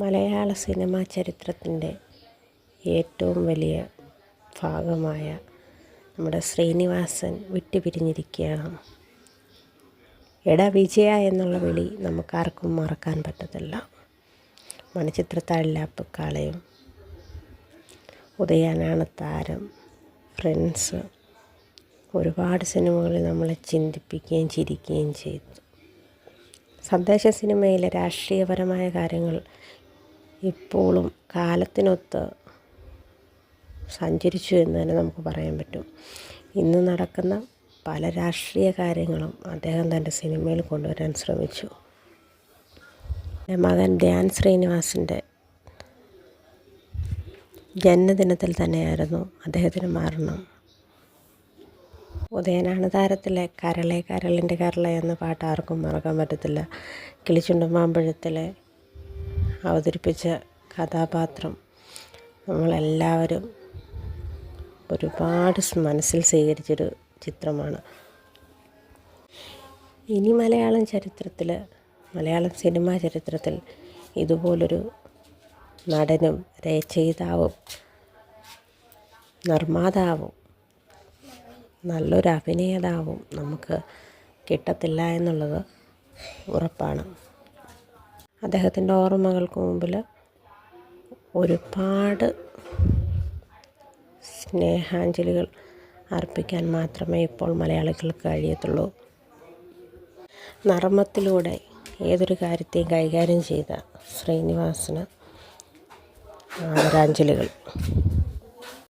മലയാള cinema ചരിത്രത്തിൻ്റെ ഏറ്റവും വലിയ ഭാഗമായ നമ്മുടെ ശ്രീനിവാസൻ വിട്ടുപിരിഞ്ഞിരിക്കുകയാണ്. എടാ വിജയ എന്നുള്ള വിളി നമുക്കാർക്കും മറക്കാൻ പറ്റത്തില്ല. മണിച്ചിത്രത്താഴിലാപ്പക്കാളയും, ഉദയനാണ് താരം, ഫ്രണ്ട്സ്, ഒരുപാട് സിനിമകളിൽ നമ്മളെ ചിന്തിപ്പിക്കുകയും ചിരിക്കുകയും ചെയ്തു. സന്ദേശ സിനിമയിലെ രാഷ്ട്രീയപരമായ കാര്യങ്ങൾ ഇപ്പോഴും കാലത്തിനൊത്ത് സഞ്ചരിച്ചു എന്ന് തന്നെ നമുക്ക് പറയാൻ പറ്റും. ഇന്ന് നടക്കുന്ന പല രാഷ്ട്രീയ കാര്യങ്ങളും അദ്ദേഹം തൻ്റെ സിനിമയിൽ കൊണ്ടുവരാൻ ശ്രമിച്ചു. മകൻ ധ്യാൻ ശ്രീനിവാസിൻ്റെ ജന്മദിനത്തിൽ തന്നെയായിരുന്നു അദ്ദേഹത്തിന് മരണം. ഉദയനാണ് താരത്തിലെ കരളെ കരളിൻ്റെ കരളെ എന്ന പാട്ട് ആർക്കും മറക്കാൻ പറ്റത്തില്ല. കിളിച്ചുണ്ടും മാമ്പഴത്തിലെ അവതരിപ്പിച്ച കഥാപാത്രം നമ്മളെല്ലാവരും ഒരുപാട് മനസ്സിൽ സ്വീകരിച്ചൊരു ചിത്രമാണ്. ഇനി മലയാളം സിനിമാ ചരിത്രത്തിൽ ഇതുപോലൊരു നടനും രചയിതാവും നിർമ്മാതാവും നല്ലൊരു അഭിനേതാവും നമുക്ക് കിട്ടത്തില്ല എന്നുള്ളത് ഉറപ്പാണ്. അദ്ദേഹത്തിൻ്റെ ഓർമ്മകൾക്ക് മുമ്പിൽ ഒരുപാട് സ്നേഹാഞ്ജലികൾ അർപ്പിക്കാൻ മാത്രമേ ഇപ്പോൾ മലയാളികൾക്ക് കഴിയത്തുള്ളൂ. നർമ്മത്തിലൂടെ ഏതൊരു കാര്യത്തെയും കൈകാര്യം ചെയ്ത ശ്രീനിവാസന് ആദരാഞ്ജലികൾ.